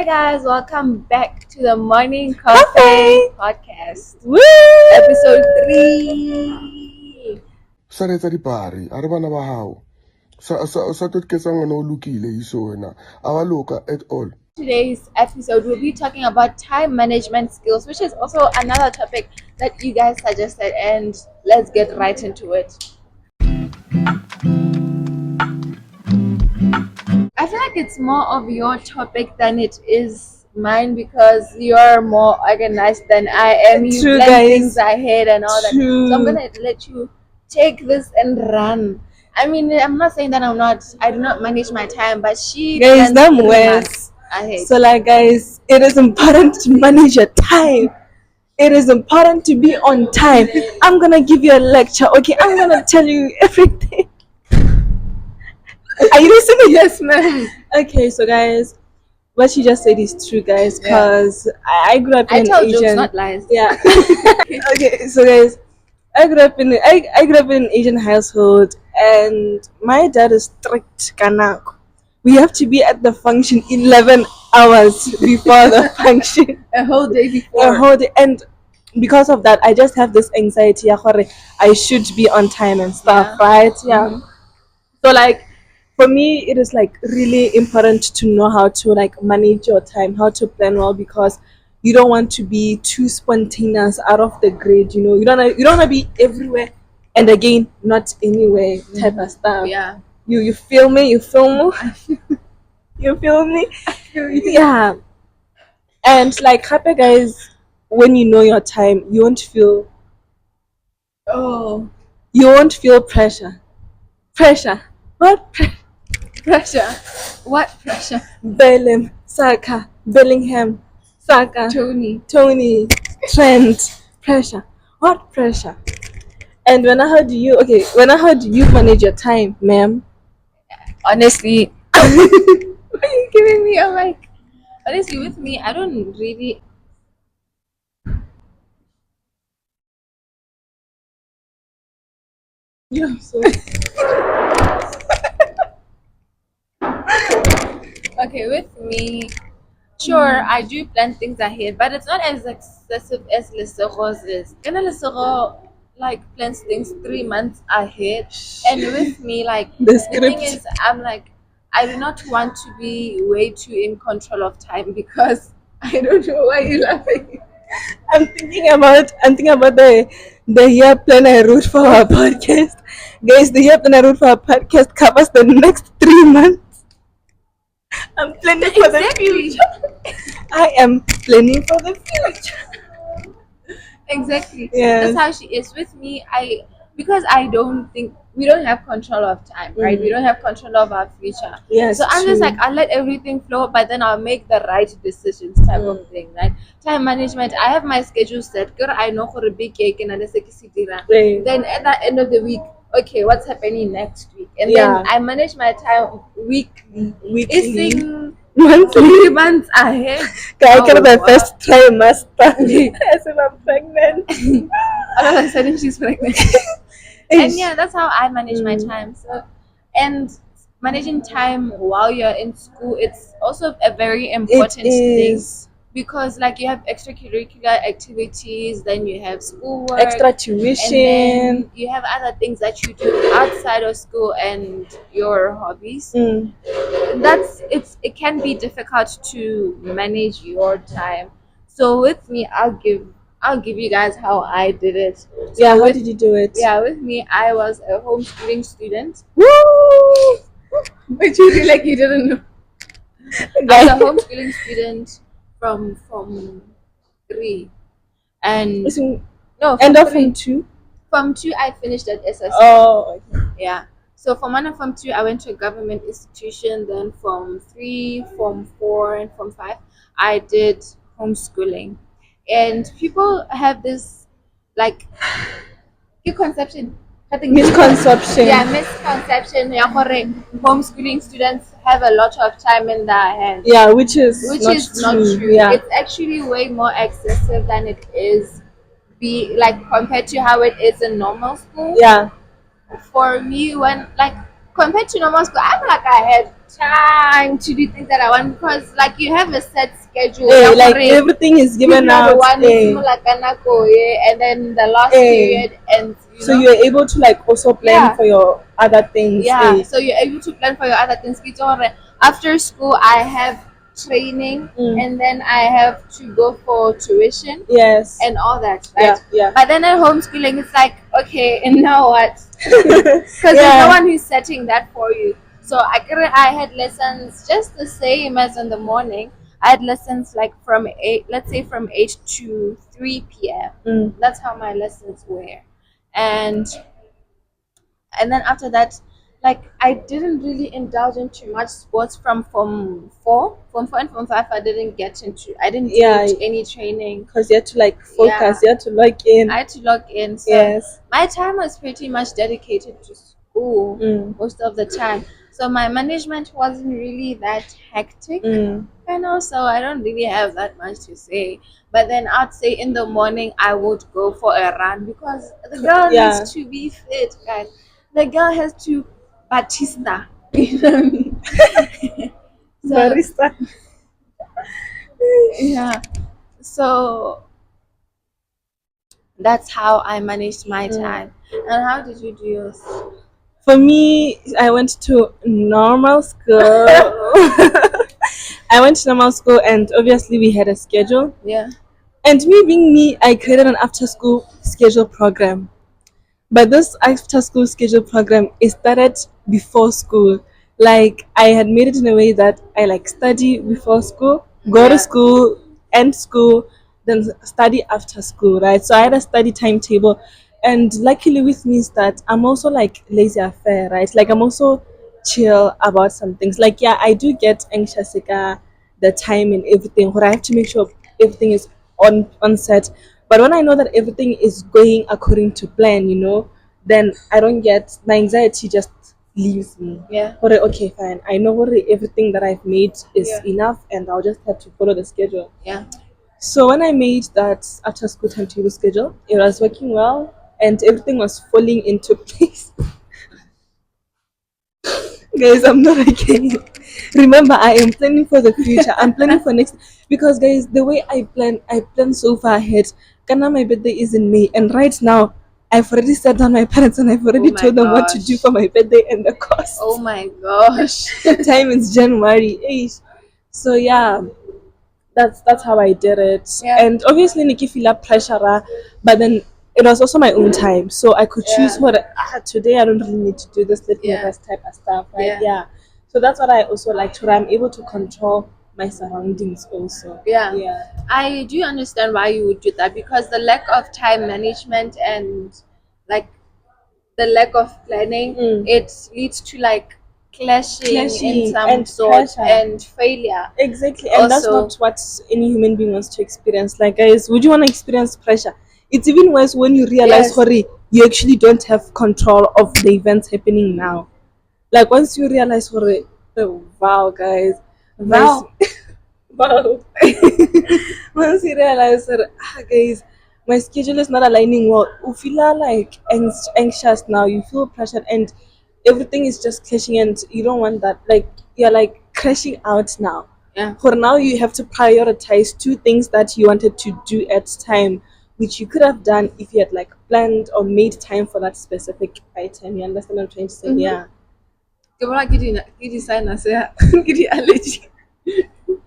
Hey guys, welcome back to the Morning Coffee. Coffee podcast, Woo! episode 3. Saretsa dipari a re bana ba hao sa toketsa ngwana o lokile iso wena a wa loka at all. Today's episode, we'll be talking about time management skills, which is also another topic that you guys suggested, and let's get right into it. I feel like it's more of your topic than it is mine because you're more organized than I am. You True, plan guys. things ahead and all that. True. So I'm gonna let you take this and run. I mean, I'm not saying that I do not manage my time, but she Guys, plans them 3 ways. months ahead. So, like, guys, it is important to manage your time. It is important to be on time. I'm gonna give you a lecture, okay? I'm gonna tell you everything. Are you listening? Yes, ma'am. Okay, so guys, what she just said is true, guys. Because I grew up in I an tell Asian. jokes, not lies. Yeah. Okay, so guys, I grew up in an Asian household, and my dad is strict. Kanak. We have to be at the function 11 hours before the function. A whole day before. A whole day, and because of that, I just have this anxiety. I should be on time and stuff, Yeah. right? Yeah. So like, for me, it is like really important to know how to like manage your time, how to plan well, because you don't want to be too spontaneous out of the grid. You don't want to be everywhere and again not anywhere type of stuff. Yeah. You feel me? You feel me? You feel me? Yeah. And like, happy guys, when you know your time, you won't feel pressure. Pressure. What Pressure. What pressure? Bellem, Saka, Bellingham, Saka, Tony. Trent, pressure. What pressure? And when I heard you manage your time, ma'am. Honestly, why are you giving me a mic? Honestly, with me, I don't really. Yeah, so Okay, with me, sure, I do plan things ahead, but it's not as excessive as Lesego's is. Kana Lesego like plans things 3 months ahead, and with me, like The thing script. is, I'm like, I do not want to be way too in control of time because I don't know why you're laughing. I'm thinking about the year plan I wrote for our podcast. Guys, the year plan I wrote for our podcast covers the next 3 months. I'm planning for the future. I am planning for the future. Exactly. Yes. That's how she is with me. Because I don't think we don't have control of time, right? We don't have control of our future. Yes, So I'm just true. like, I'll let everything flow, but then I'll make the right decisions type of thing, right? Time management, I have my schedule set. Girl, I know for a big cake and Right. then at the end of the week, okay, what's happening next week? And Yeah. then I manage my time weekly. Weekly. It's Monthly. 3 months ahead. I Oh, get my wow. first trimester as if I'm pregnant. All of a sudden she's pregnant. And yeah, that's how I manage my time. So, and managing time while you're in school, it's also a very important thing is because like you have extracurricular activities, then you have schoolwork, extra and tuition. then you have other things that you do outside of school and your hobbies. It can be difficult to manage your time. So with me, I'll give you guys how I did it. So Yeah, how with, did you do it? yeah, with me, I was a homeschooling student. Woo! But you feel like you didn't know. I was a homeschooling student from Form 3. And no, End Form of 3. Form 2? Form 2, I finished at SSC. Oh, okay. Yeah. So Form 1 and Form 2, I went to a government institution. Then Form 3, Form 4, and Form 5, I did homeschooling. And people have this like misconception. Misconception. Yeah, misconception. Yeah, correct. Homeschooling students have a lot of time in their hands. Yeah, which is Not true. Yeah. It's actually way more excessive than it is compared to how it is in normal school. Yeah. For me, when like compared to normal school, I feel like I had time to do things that I want because like you have a set schedule. like everything is given out. And then the last Eh. period and So you're able to like also plan Yeah. for your other things. Yeah, so you're able to plan for your other things. After school, I have training, Mm. and then I have to go for tuition Yes. and all that, Yeah, right? yeah. But then at homeschooling, it's like, okay, and now what? Because there's no one who's setting that for you. So I had lessons just the same as in the morning. I had lessons like from 8, let's say from 8 to 3 p.m. Mm. That's how my lessons were. And then after that, like I didn't really indulge in too much sports from form 4 and form 5. I didn't do any training because you had to like focus, Yeah. you had to log in. I had to log in. So Yes. my time was pretty much dedicated to school most of the time. So my management wasn't really that hectic. And also, I don't really have that much to say. But then I'd say in the morning, I would go for a run because the girl needs to be fit, guys. The girl has to Batista. You know what I mean? So, Barista. yeah. So that's how I managed my time. And how did you do yours? For me, I went to normal school. I went to normal school, and obviously we had a schedule. Yeah. And me being me, I created an after-school schedule program. But this after-school schedule program is started before school. Like I had made it in a way that I like study before school, go to school, end school, then study after school, right? So I had a study timetable, and luckily with me is that I'm also like lazy affair, right? Like I'm also chill about some things. Like yeah, I do get anxious about the time and everything, but I have to make sure everything is on set. But when I know that everything is going according to plan, then I don't get my anxiety just leaves me. Yeah. Okay, fine. I know what everything that I've made is enough, and I'll just have to follow the schedule. Yeah. So when I made that after school timetable schedule, it was working well, and everything was falling into place. Guys, I'm not okay. Remember, I am planning for the future. I'm planning for next, because guys, the way I plan so far ahead. Kana, my birthday is in May, and right now I've already sat down my parents and I've already told them what to do for my birthday and the cost. Oh my gosh. Time is January 8th. So yeah, that's how I did it. Yeah. And obviously Nikki feel up pressure, but then it was also my own time. So I could choose what today I don't really need to do this, let me rest type of stuff, right? Yeah. So that's what I also like to I'm able to control my surroundings also. Yeah. I do understand why you would do that because the lack of time management and like the lack of planning, it leads to like clashing in some and sort pressure. and failure. Exactly, and that's not what any human being wants to experience. Like, guys, would you want to experience pressure? It's even worse when you realize, Hori, you actually don't have control of the events happening now. Like, once you realize, Hori, wow, guys, Wow. wow. Once you realize that, guys, my schedule is not aligning well, you feel like anxious now, you feel pressured, and everything is just clashing, and you don't want that. Like, you're like crashing out now. Yeah. For now, you have to prioritize two things that you wanted to do at time, which you could have done if you had like planned or made time for that specific item. You understand what I'm trying to say? Yeah. Allergy.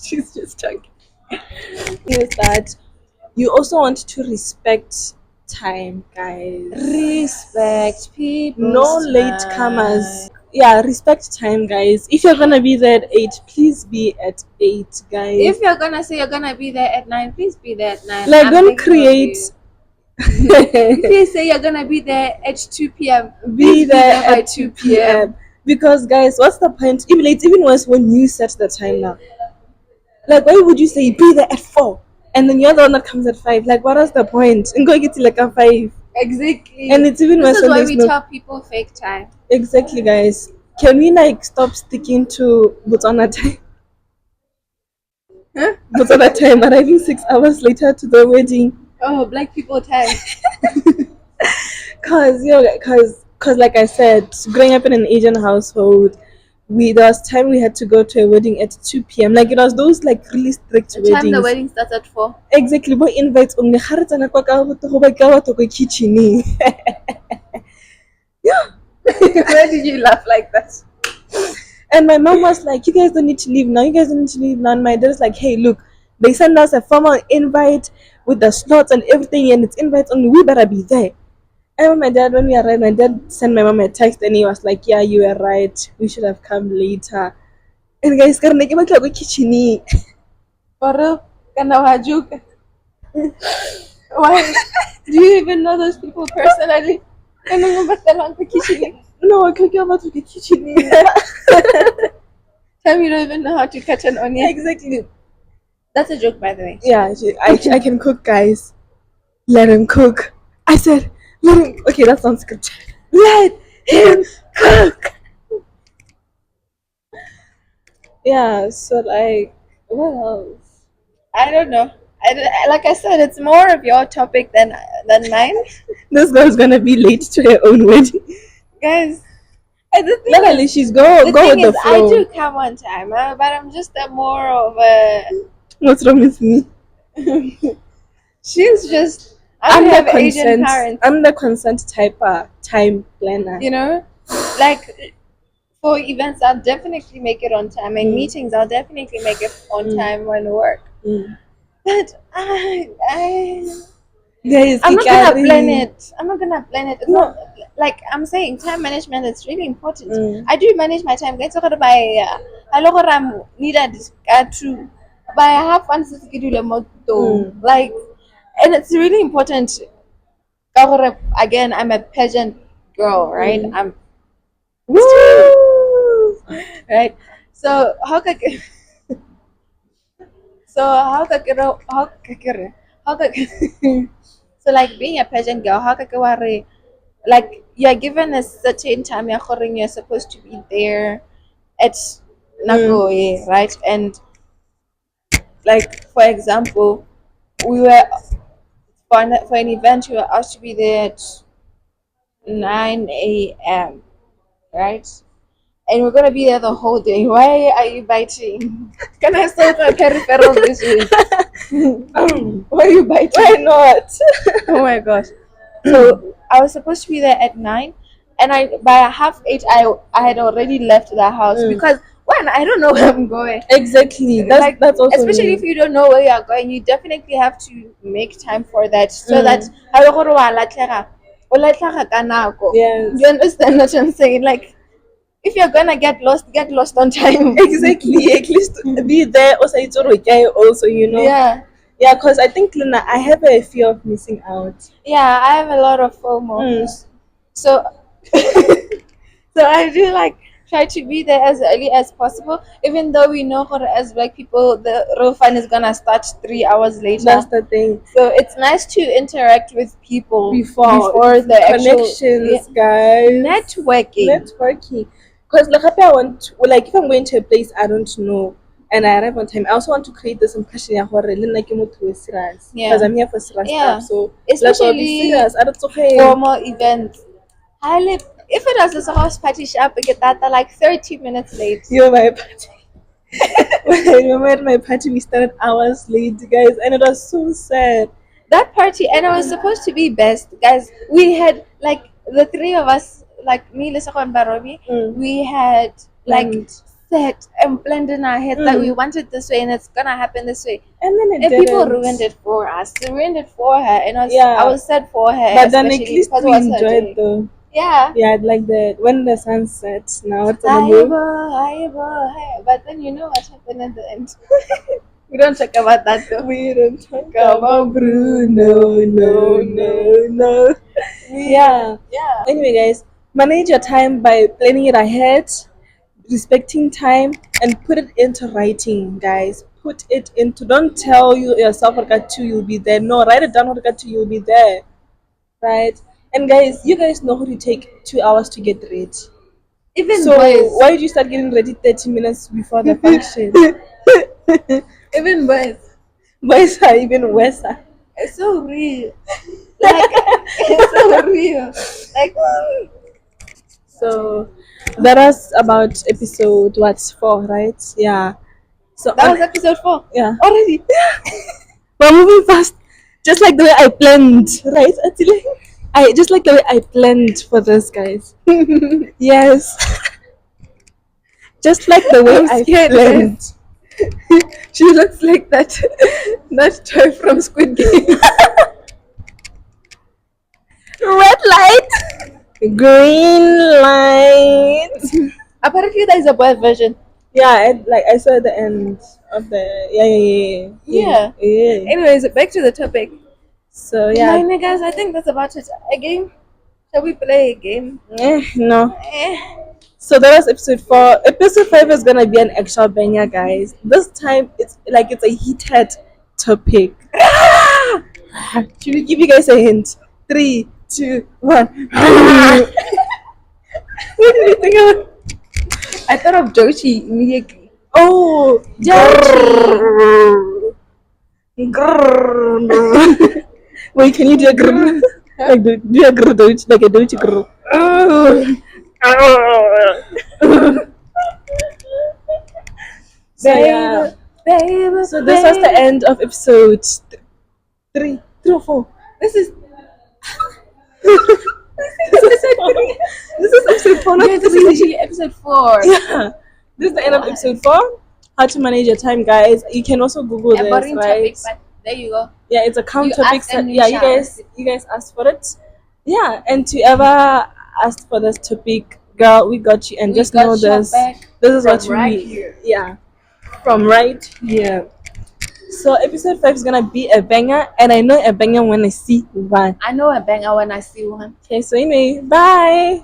She's just talking. Is that you also want to respect time, guys. Respect people. No late comers. Yeah, respect time, guys. If you're gonna be there at 8, please be at 8, guys. If you're gonna say you're gonna be there at 9, please be there at 9. Like, don't create. If you say you're gonna be there at 2 p.m., be there at 2 p.m. Because, guys, what's the point? It's even worse when you set the time now. Like, why would you say be there at 4 and then you're the one that comes at 5? Like, what is the point? And go get it like a 5. Exactly. And it's even worse. This is why we tell people fake time. Exactly, guys. Can we like stop sticking to Botswana time? Huh? Botswana time, arriving 6 hours later to the wedding. Oh, black people time. Cause Because like I said, growing up in an Asian household, there was time we had to go to a wedding at 2 p.m. Like it was those like really strict The time the weddings. wedding starts at 4. Exactly, but invites only. Ga re tsena kwa ka go ba ka batho ko kitcheneng. Where did you laugh like that? And my mom was like, "You guys don't need to leave now. You guys don't need to leave now." And my dad's like, "Hey, look, they send us a formal invite with the slots and everything, and it's invites only. We better be there." And when we arrived, my dad sent my mom a text, and he was like, "Yeah, you were right. We should have come later." And guys, karena ke batla go kitchen. For real? Kana wa joke? Why? Do you even know those people personally? Kana mo batalang ko kitchen. No, I can't get about to the kitchen. Tell me you don't even know how to cut an onion. Exactly. That's a joke, by the way. Yeah, I can cook, guys. Let him cook. I said, let him. Okay, that sounds good. Let him cook. Yeah, so like, what else? I don't know. Like I said, it's more of your topic than mine, This girl's gonna be late to her own wedding. guys. And the thing Literally, is, she's the go with thing the is, I flow. do come on time, but I'm just a more of a. What's wrong with me? She's just. I I'm don't the have Asian consent. parents, I'm the consent type time planner. you know. Like for events, I'll definitely make it on time, and meetings, I'll definitely make it on time when work. But Guys, I'm not gonna plan it. I'm not gonna plan it. It's No. not like I'm saying time management is really important. Mm. I do manage my time. Get to by I look I'm needed to but I have fun to do the motto. Like and it's really important. Again, I'm a pageant girl, right? I'm Woo! right. So how so like being a pageant girl, how like you're given a certain time you're supposed to be there at Nagoye, right? And like for example, we were for an event we were asked to be there at 9 a.m. right? And we're gonna be there the whole day. Why are you biting? Can I start a peripheral this week? Why are you biting? Why not? Oh my gosh. So I was supposed to be there at 9 and I by 8:30 I had already left the house because when I don't know where I'm going. Exactly. That's also Especially me. if you don't know where you are going, you definitely have to make time for that so that ha le gore wa latlhega, o latlhega ka nako. Yes. You understand what I'm saying? Like if you're gonna get lost on time. Exactly. At least be there also, you know. Yeah. Yeah, because I think Luna, I have a fear of missing out. Yeah, I have a lot of FOMO. So so I do like try to be there as early as possible, even though we know as black people the real fun is gonna start 3 hours later. That's the thing. So it's nice to interact with people Before the connections, actual guys. networking. Because like if I'm going to a place I don't know and I arrive on time, I also want to create this impression serious. Yeah. Because I'm here for serious Yeah. stuff. So Especially serious. I don't formal events. If it was a house party shop, we get that like 30 minutes late. You're my party. When I remember at my party, we started hours late, guys, and it was so sad. That party, and it was supposed to be best, guys. We had like the three of us, like me, Lisa, and Barobi. We had like set and planned in our heads that we wanted this way, and it's gonna happen this way. And then and people ruined it for us. They ruined it for her, and I was sad for her. But then at least we enjoyed though. Yeah. Yeah, like that when the sun sets. Now it's but then you know what happened at the end. We don't talk about that though. We don't talk about Bruno. No. Yeah. Anyway, guys, manage your time by planning it ahead, respecting time, and put it into writing, guys. Put it into. Don't tell yourself you'll be there. No, write it down. You'll be there, right? And guys, you guys know how to take 2 hours to get ready. Even so boys. Why did you start getting ready 30 minutes before the function? Even boys are even worse. It's so real. Like it's so real. Like So that was about episode what 4, right? Yeah. So That was episode 4. yeah. Already. We're moving fast. Just like the way I planned, right? Actually, I just like the way I planned for this, guys. Yes. Just like the way I'm I scared, planned. She looks like that toy from Squid Game. Red light, green light. Apparently, there is a boy version. Yeah, like I saw at the end of the Yeah. yeah. Anyways, back to the topic. So My yeah, niggas, I think that's about it. A game? Shall we play a game? no. Eh. So that was episode 4. Episode 5 is gonna be an actual banger, guys. This time it's a heated topic. Should we give you guys a hint? 3, 2, 1. What did you think of? I thought of Joshi immediately. Oh, Joji. Grrr. Wait, can you do a grrr? Like do a grrr, Doji, like a Doji grrr. So yeah. Baby, So this was the end of episode 3 or 4. This is This is episode 4, not yeah, this 3. is actually episode 4. Yeah. This is the end of episode 4. How to manage your time, guys. You can also Google A this, boring right? topic, but there you go. Yeah, it's a count You topic. asked and we Yeah, shall. you guys asked for it. Yeah, and to ever asked for this topic, girl, we got you. And We just got know your this. back This is from what right we here. yeah, from right here. So episode 5 is gonna be a banger, and I know a banger when I see one. I know a banger when I see one. Okay, so anyway, bye.